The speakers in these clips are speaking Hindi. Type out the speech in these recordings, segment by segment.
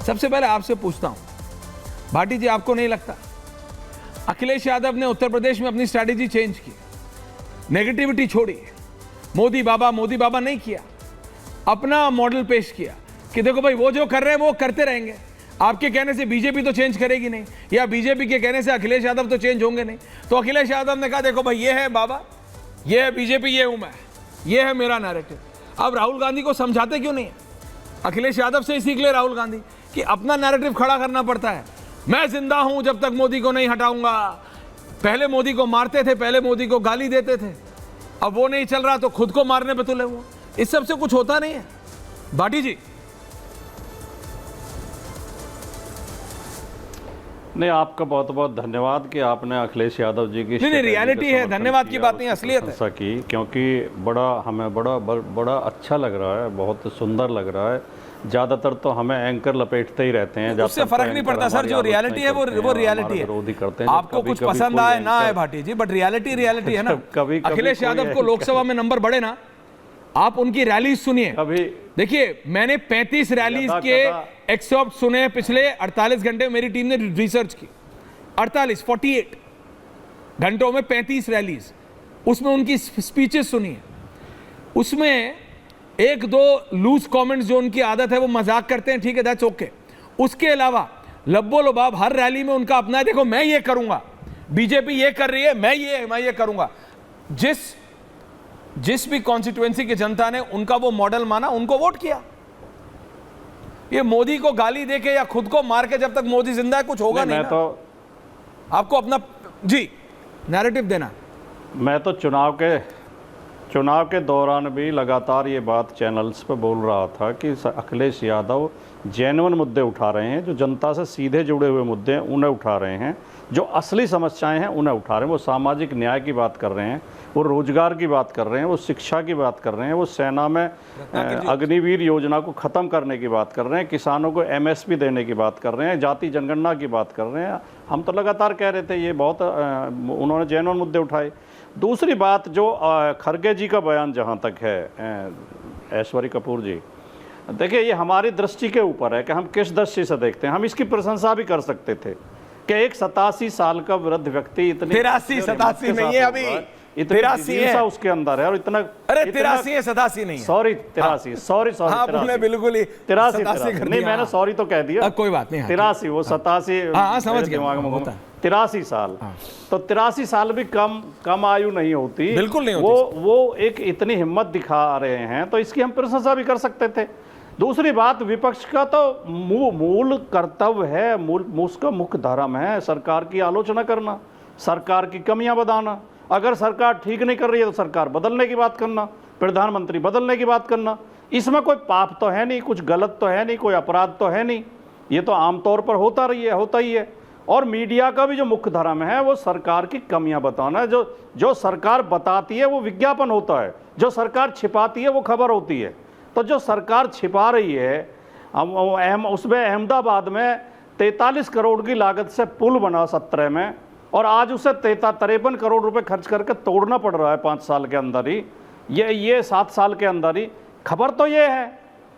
सबसे पहले आपसे पूछता हूं, भाटी जी, आपको नहीं लगता अखिलेश यादव ने उत्तर प्रदेश में अपनी स्ट्रैटेजी चेंज की, नेगेटिविटी छोड़ी, मोदी बाबा नहीं किया, अपना मॉडल पेश किया कि देखो भाई वो जो कर रहे हैं वो करते रहेंगे, आपके कहने से बीजेपी तो चेंज करेगी नहीं, या बीजेपी के कहने से अखिलेश यादव तो चेंज होंगे नहीं। तो अखिलेश यादव ने कहा देखो भाई ये है बाबा, ये है बीजेपी, ये हूं मैं, ये है मेरा नैरेटिव। अब राहुल गांधी को समझाते क्यों नहीं? अखिलेश यादव से ही सीख ले राहुल गांधी कि अपना नैरेटिव खड़ा करना पड़ता है। मैं जिंदा हूं जब तक मोदी को नहीं हटाऊंगा। पहले मोदी को मारते थे, पहले मोदी को गाली देते थे, अब वो नहीं चल रहा तो खुद को मारने पे तुले हुए। इस सब से कुछ होता नहीं है। भाटी जी, नहीं, आपका बहुत बहुत धन्यवाद कि आपने अखिलेश यादव जी की नहीं रियलिटी है, धन्यवाद की बात नहीं, असलियत है की, क्योंकि हमें बड़ा अच्छा लग रहा है, बहुत सुंदर लग रहा है। ज़्यादातर तो हमें एंकर लपेटते ही रहते हैं, उससे फर्क नहीं पड़ता सर, जो रियलिटी है वो रियलिटी है। विरोधी करते हैं, आपको कुछ पसंद आए ना आए भाटी जी, बट रियलिटी है ना। कभी अखिलेश यादव को लोकसभा में नंबर बढ़े ना, आप उनकी रैली सुनिए। देखिए, मैंने 35 रैलीज के एक्सर्प्ट सुने पिछले 48 घंटे, मेरी टीम ने रिसर्च की। 48 घंटों में 35 रैलीज, उसमें उनकी स्पीचेस सुनिए। उसमें एक दो लूज कमेंट्स जो उनकी आदत है, वो मजाक करते हैं, ठीक है, दैट्स ओके। उसके अलावा लब्बो लबाब हर रैली में उनका अपना है, देखो मैं ये करूंगा, बीजेपी ये कर रही है, मैं ये करूंगा। जिस भी कॉन्स्टिट्यूएंसी की जनता ने उनका वो मॉडल माना, उनको वोट किया। ये मोदी को गाली देके या खुद को मार के, जब तक मोदी जिंदा है कुछ होगा नहीं। तो आपको अपना जी नैरेटिव देना। मैं तो चुनाव के दौरान भी लगातार ये बात चैनल्स पे बोल रहा था कि अखिलेश यादव जेन्युइन मुद्दे उठा रहे हैं, जो जनता से सीधे जुड़े हुए मुद्दे हैं उन्हें उठा रहे हैं, जो असली समस्याएं हैं उन्हें उठा रहे हैं। वो सामाजिक न्याय की बात कर रहे हैं, वो रोजगार की बात कर रहे हैं, वो शिक्षा की बात कर रहे हैं, वो सेना में अग्निवीर योजना को ख़त्म करने की बात कर रहे हैं, किसानों को MSP देने की बात कर रहे हैं, जाति जनगणना की बात कर रहे हैं। हम तो लगातार कह रहे थे, ये बहुत उन्होंने जेन्युइन मुद्दे उठाए। दूसरी बात, जो खरगे जी का बयान जहाँ तक है, ऐश्वर्य कपूर जी, देखिए ये हमारी दृष्टि के ऊपर है कि हम किस दृष्टि से देखते हैं। हम इसकी प्रशंसा भी कर सकते थे कि एक 87 साल का वृद्ध व्यक्ति इतनी 87 नहीं है अभी, 83 है उसके अंदर है, और इतना, अरे 83 है, 87 नहीं है, सॉरी 83, सॉरी आपने बिल्कुल ही 83 नहीं, मैंने सॉरी तो कह दिया, कोई बात नहीं। 83, वो 87 समझ गया, 83 साल। तो 83 साल भी कम आयु नहीं होती, बिल्कुल नहीं होती। वो एक इतनी हिम्मत दिखा रहे हैं, तो इसकी हम प्रशंसा भी कर सकते थे। दूसरी बात, विपक्ष का तो मूल कर्तव्य है, उसका मुख्य धर्म है सरकार की आलोचना करना, सरकार की कमियां बताना। अगर सरकार ठीक नहीं कर रही है तो सरकार बदलने की बात करना, प्रधानमंत्री बदलने की बात करना। इसमें कोई पाप तो है नहीं, कुछ गलत तो है नहीं, कोई अपराध तो है नहीं, ये तो आमतौर पर होता ही है। और मीडिया का भी जो मुख्य धर्म है वो सरकार की कमियां बताना है। जो सरकार बताती है वो विज्ञापन होता है, जो सरकार छिपाती है वो खबर होती है। तो जो सरकार छिपा रही है, उसमें अहमदाबाद में 43 करोड़ की लागत से पुल बना 17 में, और आज उसे 53 करोड़ रुपए खर्च करके तोड़ना पड़ रहा है 5 साल के अंदर ही, ये 7 साल के अंदर ही। खबर तो ये है,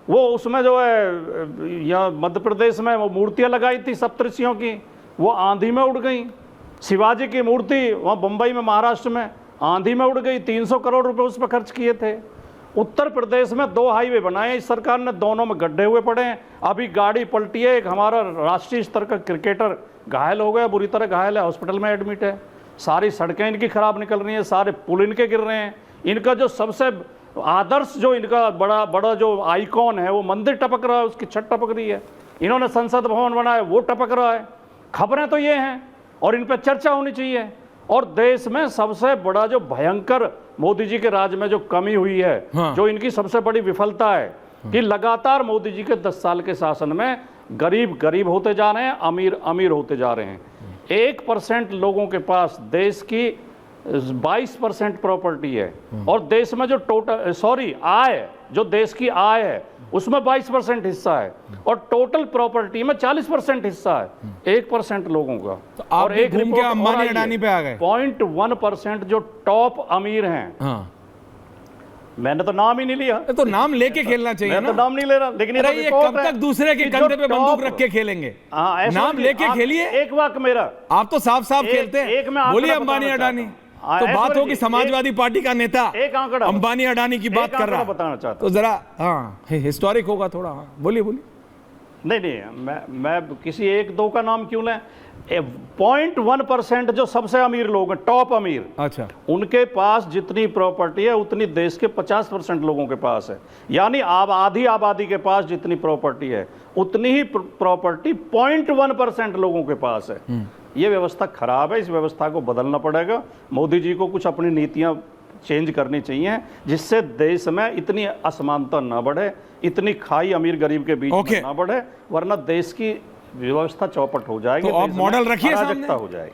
वो उसमें जो है यहाँ मध्य प्रदेश में वो मूर्तियाँ लगाई थी सप्तऋषियों की, वो आंधी में उड़ गई। शिवाजी की मूर्ति वहाँ बम्बई में, महाराष्ट्र में आंधी में उड़ गई। 300 करोड़ रुपए उस पर खर्च किए थे। उत्तर प्रदेश में 2 हाईवे बनाए इस सरकार ने, दोनों में गड्ढे हुए पड़े हैं। अभी गाड़ी पलटी है, एक हमारा राष्ट्रीय स्तर का क्रिकेटर घायल हो गया, बुरी तरह घायल है, हॉस्पिटल में एडमिट है। सारी सड़कें इनकी खराब निकल रही हैं, सारे पुल इनके गिर रहे हैं। इनका जो सबसे आदर्श, जो इनका बड़ा जो आइकॉन है, वो मंदिर टपक रहा है, उसकी छत टपक रही है। इन्होंने संसद भवन बनाया, वो टपक रहा है। खबरें तो ये हैं और इन पर चर्चा होनी चाहिए। और देश में सबसे बड़ा जो भयंकर मोदी जी के राज में जो कमी हुई है, जो इनकी सबसे बड़ी विफलता है, कि लगातार मोदी जी के 10 साल के शासन में गरीब होते जा रहे हैं, अमीर होते जा रहे हैं। 1% लोगों के पास देश की 22% प्रॉपर्टी है, और देश में जो आय, जो देश की आय है उसमें 22% हिस्सा है, और टोटल प्रॉपर्टी में 40% हिस्सा है 1% लोगों का। तो और एक रिपोर्ट अंबानी अडानी पे आ गए, 0.1% जो टॉप अमीर हैं, मैंने तो नाम ही नहीं लिया, तो नाम लेके खेलना चाहिए मैं ना। तो नाम नहीं ले रहा, लेकिन ये अरे तो ये रिपोर्ट कब है तक दूसरे के कि जो कंधे पे बंदूक टॉप- रख के खेलेंगे? हाँ, ऐसा नाम नहीं, लेके आप- खेलिए। एक वाक्य मेरा, आप तो साफ साफ एक- खेलते हैं। एक मैं आंकड़ा बोलिए बताना अंबानी चाहता अडानी, हूं। हाँ, तो बात ऐश्वर्य होगी जी, समाजवादी पार्टी का नेता एक आंकड़ा अंबानी अडानी की बात एक कर रहा आंकड़ा बताना है, चाहता तो जरा हाँ हिस्टोरिक होगा थोड़ा। हाँ बोलिए बोलिए। नहीं, मैं किसी एक दो का नाम क्यों लें? 0.1% जो सबसे अमीर लोग हैं, टॉप अमीर, अच्छा, उनके पास जितनी प्रॉपर्टी है उतनी देश के 50% लोगों के पास है। यानी आधी आबादी के पास जितनी प्रॉपर्टी है उतनी ही प्रॉपर्टी 0.1% लोगों के पास है। ये व्यवस्था खराब है, इस व्यवस्था को बदलना पड़ेगा। मोदी जी को कुछ अपनी नीतियां चेंज करनी चाहिए जिससे देश में इतनी असमानता ना बढ़े, इतनी खाई अमीर गरीब के बीच में ना बढ़े, वरना देश की व्यवस्था चौपट हो जाएगी। तो आप मॉडल रखिए अराजकता हो जाएगी।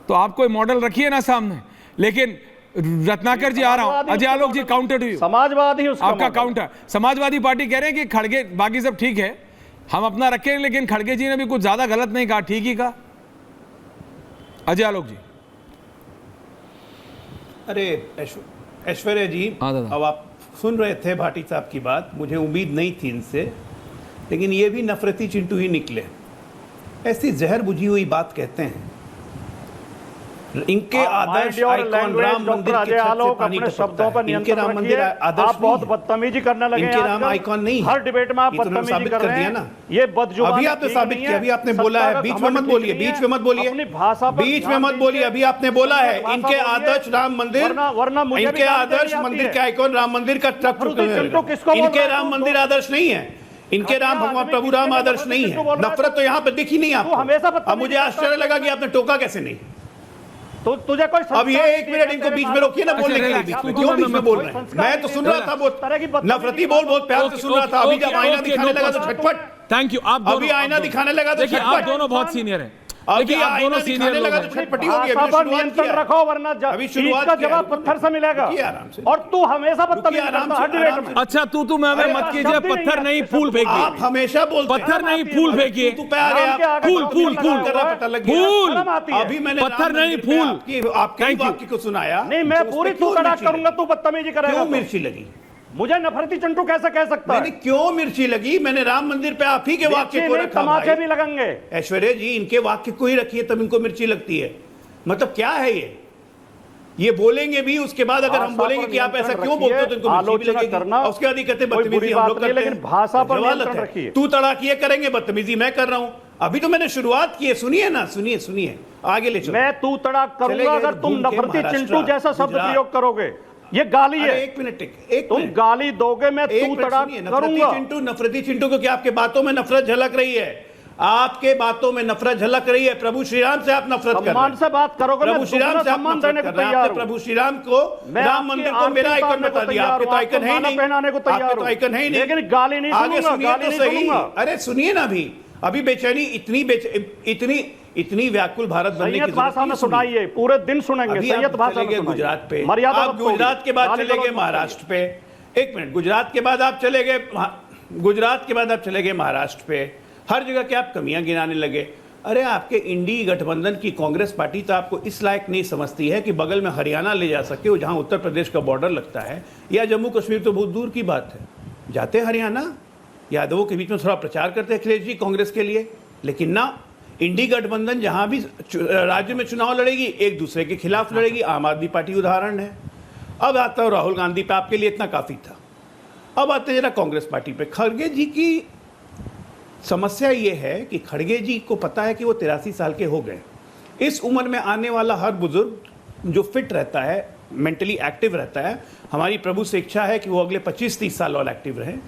तो आप कोई मॉडल रखिए ना सामने। लेकिन रत्नाकर जी आ रहा हूं, अजय आलोक जी काउंटर टू यू। समाजवादी उसका आपका मॉडल। काउंटर, समाजवादी पार्टी कह रहे हैं कि खड़गे, बाकी सब ठीक है, हम अपना रखें, लेकिन खड़गे जी ने भी कुछ ज्यादा गलत नहीं कहा, ठीक ही कहा। अजय आलोक जी। अरे ऐश्वर्या जी, हाँ दादा। अब आप सुन रहे थे भाटी साहब की बात, मुझे उम्मीद नहीं थी इनसे, लेकिन ये भी नफरती चिंटू ही निकले। ऐसी जहर बुझी हुई बात कहते हैं। इनके आदर्श आइकॉन राम मंदिर के छत से पानी टपकता है। इनके राम मंदिर आदर्श आप बहुत बदतमीजी करने लगे हैं इनके राम आजकल। आइकॉन नहीं है। हर डिबेट में आप ये तो उन्होंने बदतमीजी साबित कर कर रहे दिया हैं ना। ये बदजुबानी अभी आपने ठीक साबित नहीं किया, अभी आपने बोला सत्ता है, का बीच में घमंड मत ठीक बोलिए, नहीं बीच में मत बोलिए, अपनी भाषा पर बीच में ध्यान मत बोलिए। दीजिए। अभी आपने बोला है भाषा इनके बोलिए। आदर्श राम मंदिर, वरना मुझे भी इनके गाली आदर्श देनी आती मंदिर है। के आइकॉन राम मंदिर का ट्रक नफरती चिंटू किसको बोल इनके रहा है राम तू? मंदिर आदर्श नहीं है, इनके राम भगवान प्रभु राम आदर्श नहीं है। नफरत तो यहाँ पे दिखी नहीं आपको। हमेशा अब मुझे आश्चर्य लगा कि आपने टोका कैसे नहीं। तो तुझे कोई अब ये एक मिनट इनको बीच में रोकिए ना बोलने के लिए। बीच में क्यों बीच में बोल रहे हैं? मैं तो सुन रहा था, बहुत नफरती बोल, बहुत प्यार से सुन रहा था। अभी जब आईना दिखाने लगा तो झटपट। Thank you. आप अभी आईना दिखाने लगा तो देखिए, आप झटपट। दोनों बहुत सीनियर हैं। अभी देखिए, आप आईना दोनों सीनियर दिखाने लोग लगा हैं। तो झटपटी हो गई। भाषा पर नियंत्रण रखो, वरना अभी शुरुआत का किया जवाब है। पत्थर से मिलेगा। रुकिए आराम से। और तू हमेशा बदतमीजी आराम करता से, हर डिबेट आराम में। से। अच्छा, तू मैं अरे मत कीजिए, शब्द ही पत्थर नहीं नहीं है, फूल आप फेंकिए, हमेशा बोलते हैं। पत्थर नहीं फूल फेंकिए, तू पे आ गया। नाम के आगे फूल, फूल, लगा फूल हुआ कर रहा, है। पता लग गया। फूल। शर्म आती है। अभी मैंने पत्थर राम नहीं, मंदिर पे फूल। आपके Thank you। वाक्य को सुनाया। नहीं, मैं तो उस पूरी पे क्यों तू तड़ाक मिर्ची करूंगा, लगी? तू बदतमीजी करेगा क्यों तो। मिर्ची लगी? मुझे नफरती चिंटू कैसे कह सकता मैंने है? क्यों मिर्ची लगी? मैंने राम मंदिर पे आप ही के वाक्य को रखा। तमाचे भाई भी लगेंगे। ऐश्वर्या जी, इनके वाक्य को ही रखिए तब इनको मिर्ची लगती है। मतलब क्या है ये बोलेंगे भी, उसके बाद अगर हम भाषा बोलेंगे पर कि आप ऐसा नियंत्रण क्यों बोलते हो तो रखिए, इनको मिर्ची भी आलोचना लगेगी। करना और उसके बाद ये कहते हैं कोई बुरी बदतमीजी हम बात लोग नहीं, करते लेकिन हैं। भाषा पर जवालत नियंत्रण है। रखिए। तू तड़ाक ये करेंगे, बदतमीजी मैं कर रहा हूं। अभी तो मैंने शुरुआत की है, सुनिए ना, सुनिए सुनिए, आगे ले चलो। मैं तू तड़ाक चले करूंगा गए अगर तुम घूम के नफरती महाराष्ट्र, चिंटू जैसा शब्द गुजरात। प्रयोग करोगे। ये गाली अरे है। एक मिनट, एक तुम मिनट। गाली दोगे, मैं एक तू मिनट तड़ाक सुनिए। करूंगा। नफरती चिंटू को क्या आपके बातों में नफरत झलक रही है? आपके बातों में नफरत झलक रही है। प्रभु श्री राम से आप नफरत कर रहे सम्मान हैं। से बात करोगे, मैं प्रभु श्री राम दुगना से आप सम्मान नफरत देने को कर रहे हैं। तैयार आपने हूं। प्रभु श्री राम को, मैं राम आपकी मंदिर को आरती मेरा आइकन उतारने को बता दिया। तैयार आपके तो हूं, आइकन है ही आपको नहीं। माला पहनाने को तैयार आपके तो हूं। आइकन है ही नहीं। लेकिन गाली नहीं आगे सुनूंगा, सुनिए गाली तो नहीं सही। सुनूंगा। अरे सुनिए ना, अभी बेचैनी इतनी व्याकुल भारत बनने की सैयद भाषा में सुनाइए, पूरे दिन सुनेंगे। अभी सैयद आप भाषा चले में गए सुनाइए। गुजरात पे, मर्यादा आप गुजरात के बाद चले गए महाराष्ट्र पे। एक मिनट, गुजरात के बाद आप चले गए महाराष्ट्र पे। हर जगह के आप कमियां गिनाने लगे। अरे आपके इंडी गठबंधन की कांग्रेस पार्टी तो आपको इस लायक नहीं समझती है कि बगल में हरियाणा ले जा सके, जहां उत्तर प्रदेश का बॉर्डर लगता है, या जम्मू कश्मीर तो बहुत दूर की बात है। जाते हरियाणा, यादवों के बीच में थोड़ा प्रचार करते अखिलेश जी कांग्रेस के लिए। लेकिन ना, इंडी गठबंधन जहां भी राज्य में चुनाव लड़ेगी, एक दूसरे के खिलाफ लड़ेगी। आम आदमी पार्टी उदाहरण है। अब आता हूं राहुल गांधी पे, आपके लिए इतना काफी था। अब आते जरा कांग्रेस पार्टी पे। खड़गे जी की समस्या ये है कि खड़गे जी को पता है कि वो 83 साल के हो गए। इस उम्र में आने वाला हर बुजुर्ग जो फिट रहता है, मेंटली एक्टिव रहता है, हमारी प्रभु से इच्छा है कि वो अगले 25-30 साल और एक्टिव रहें।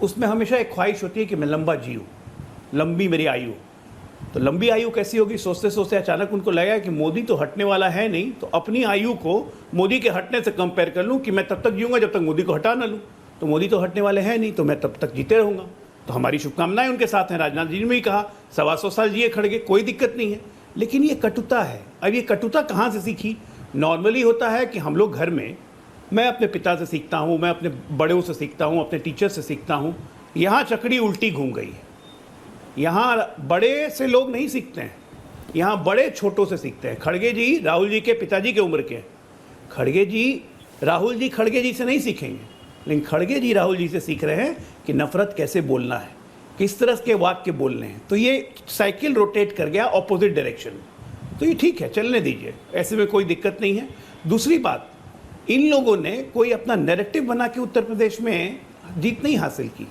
उसमें हमेशा एक ख्वाहिश होती है कि मैं लंबा जीऊँ, लंबी मेरी आयु। तो लंबी आयु कैसी होगी? सोचते सोचते अचानक उनको लगा कि मोदी तो हटने वाला है नहीं, तो अपनी आयु को मोदी के हटने से कंपेयर कर लूँ कि मैं तब तक जीऊँगा जब तक मोदी को हटा ना लूँ। तो मोदी तो हटने वाले हैं नहीं, तो मैं तब तक जीते रहूँगा। तो हमारी शुभकामनाएं उनके साथ हैं। राजनाथ जी ने भी कहा 125 साल जिए खड़गे, कोई दिक्कत नहीं है। लेकिन ये कटुता है। अब ये कटुता कहाँ से सीखी? नॉर्मली होता है कि हम लोग घर में, मैं अपने पिता से सीखता हूँ, मैं अपने बड़ों से सीखता हूँ, अपने टीचर से सीखता हूँ। यहाँ चक्री उल्टी घूम गई है। यहाँ बड़े से लोग नहीं सीखते हैं, यहाँ बड़े छोटों से सीखते हैं। खड़गे जी राहुल जी के पिताजी के उम्र के। खड़गे जी राहुल जी खड़गे जी से नहीं सीखेंगे। लेकिन खड़गे जी राहुल जी से सीख रहे हैं कि नफरत कैसे बोलना है, किस तरह के वाक्य बोलने हैं। तो ये साइकिल रोटेट कर गया ऑपोजिट डायरेक्शन में, तो ये ठीक है, चलने दीजिए, ऐसे में कोई दिक्कत नहीं है। दूसरी बात, इन लोगों ने कोई अपना नैरेटिव बना के उत्तर प्रदेश में जीत नहीं हासिल की।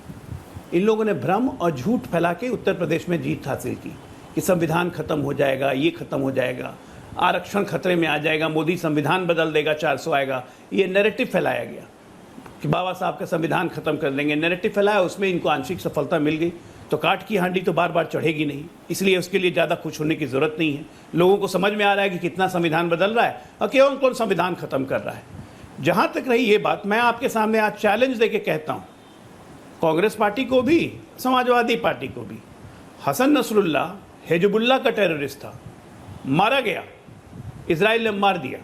इन लोगों ने भ्रम और झूठ फैला के उत्तर प्रदेश में जीत हासिल की कि संविधान खत्म हो जाएगा, ये खत्म हो जाएगा, आरक्षण खतरे में आ जाएगा, मोदी संविधान बदल देगा, 400 आएगा। ये नैरेटिव फैलाया गया कि बाबा साहब का संविधान खत्म कर देंगे, नैरेटिव फैलाया, उसमें इनको आंशिक सफलता मिल गई। तो काट की हांडी तो बार बार चढ़ेगी नहीं, इसलिए उसके लिए ज़्यादा खुश होने की ज़रूरत नहीं है। लोगों को समझ में आ रहा है कि कितना संविधान बदल रहा है और कौन कौन संविधान खत्म कर रहा है। जहाँ तक रही ये बात, मैं आपके सामने आज चैलेंज दे के कहता हूँ, कांग्रेस पार्टी को भी, समाजवादी पार्टी को भी, हसन नसरुल्लाह हिजबुल्लाह का टेररिस्ट था, मारा गया, इजराइल ने मार दिया।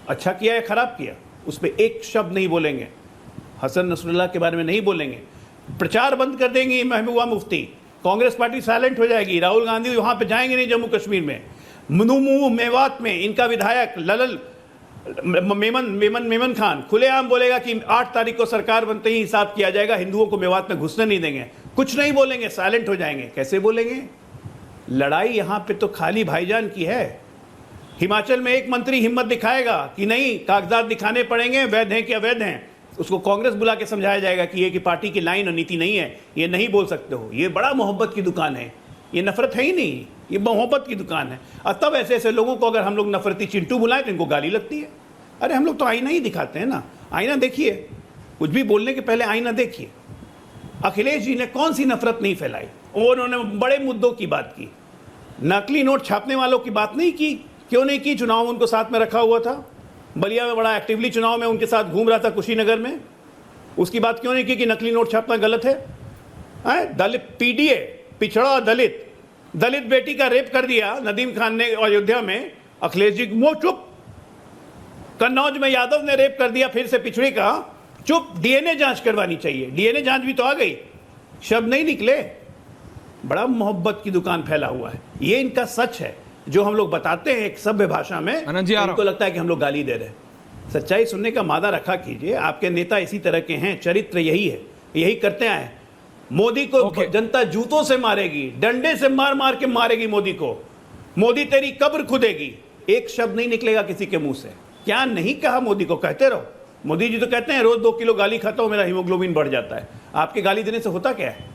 अच्छा किया या खराब किया, उस पर एक शब्द नहीं बोलेंगे, हसन नसरुल्लाह के बारे में नहीं बोलेंगे। प्रचार बंद कर देंगी महबूबा मुफ्ती, कांग्रेस पार्टी साइलेंट हो जाएगी, राहुल गांधी वहां पे जाएंगे नहीं जम्मू कश्मीर में। मुनूमू मेवात में इनका विधायक ललल मेमन खान खुलेआम बोलेगा कि 8 तारीख को सरकार बनते ही हिसाब किया जाएगा, हिंदुओं को मेवात में घुसने नहीं देंगे। कुछ नहीं बोलेंगे, साइलेंट हो जाएंगे। कैसे बोलेंगे? लड़ाई यहां पे तो खाली भाईजान की है। हिमाचल में एक मंत्री हिम्मत दिखाएगा कि नहीं, कागजात दिखाने पड़ेंगे, वैध हैं कि अवैध हैं, उसको कांग्रेस बुला के समझाया जाएगा कि ये कि पार्टी की लाइन और नीति नहीं है, ये नहीं बोल सकते हो। ये बड़ा मोहब्बत की दुकान है, ये नफरत है ही नहीं, ये मोहब्बत की दुकान है। और तब ऐसे ऐसे लोगों को अगर हम लोग नफरती चिंटू बुलाएं तो इनको गाली लगती है। अरे हम लोग तो आईना ही दिखाते हैं ना, आईना देखिए, कुछ भी बोलने के पहले आईना देखिए। अखिलेश जी ने कौन सी नफरत नहीं फैलाई, उन्होंने बड़े मुद्दों की बात की, नकली नोट छापने वालों की बात नहीं की। क्यों नहीं की? चुनाव में उनको साथ में रखा हुआ था, बलिया में बड़ा एक्टिवली चुनाव में उनके साथ घूम रहा था, कुशीनगर में, उसकी बात क्यों नहीं की कि नकली नोट छापना गलत है? दलित पीडीए, पिछड़ा दलित, दलित बेटी का रेप कर दिया नदीम खान ने अयोध्या में, अखिलेश जी मुंह चुप। कन्नौज में यादव ने रेप कर दिया फिर से पिछड़ी का, चुप। डीएनए जांच करवानी चाहिए, डीएनए जांच भी तो आ गई, शब्द नहीं निकले। बड़ा मोहब्बत की दुकान फैला हुआ है, ये इनका सच है जो हम लोग बताते हैं एक सभ्य भाषा में। इनको लगता है कि हम लोग गाली दे रहे हैं। सच्चाई सुनने का मादा रखा कीजिए। आपके नेता इसी तरह के हैं, चरित्र यही है, यही करते आए। मोदी को जनता जूतों से मारेगी, डंडे से मार मार के मारेगी मोदी को। मोदी तेरी कब्र खुदेगी, एक शब्द नहीं निकलेगा किसी के मुंह से। क्या नहीं कहा मोदी को, कहते रहो। मोदी जी तो कहते हैं रोज 2 किलो गाली खाता हूं, मेरा हीमोग्लोबिन बढ़ जाता है। आपके गाली देने से होता क्या है?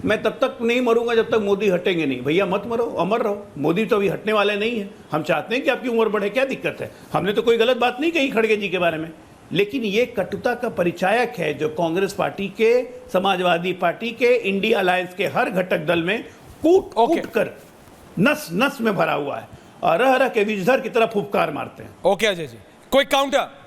मैं तब तक नहीं मरूंगा जब तक मोदी हटेंगे नहीं। भैया मत मरो, अमर रहो। मोदी तो अभी हटने वाले नहीं है। हम चाहते हैं कि आपकी उम्र बढ़े, क्या दिक्कत है? हमने तो कोई गलत बात नहीं कही खड़गे जी के बारे में, लेकिन ये कटुता का परिचायक है जो कांग्रेस पार्टी के, समाजवादी पार्टी के, इंडिया अलायंस के हर घटक दल में कूट कूट कर नस नस में भरा हुआ है और रह रह के विजधर की तरफ फुफकार मारते हैं। ओके अजय जी, कोई काउंटर?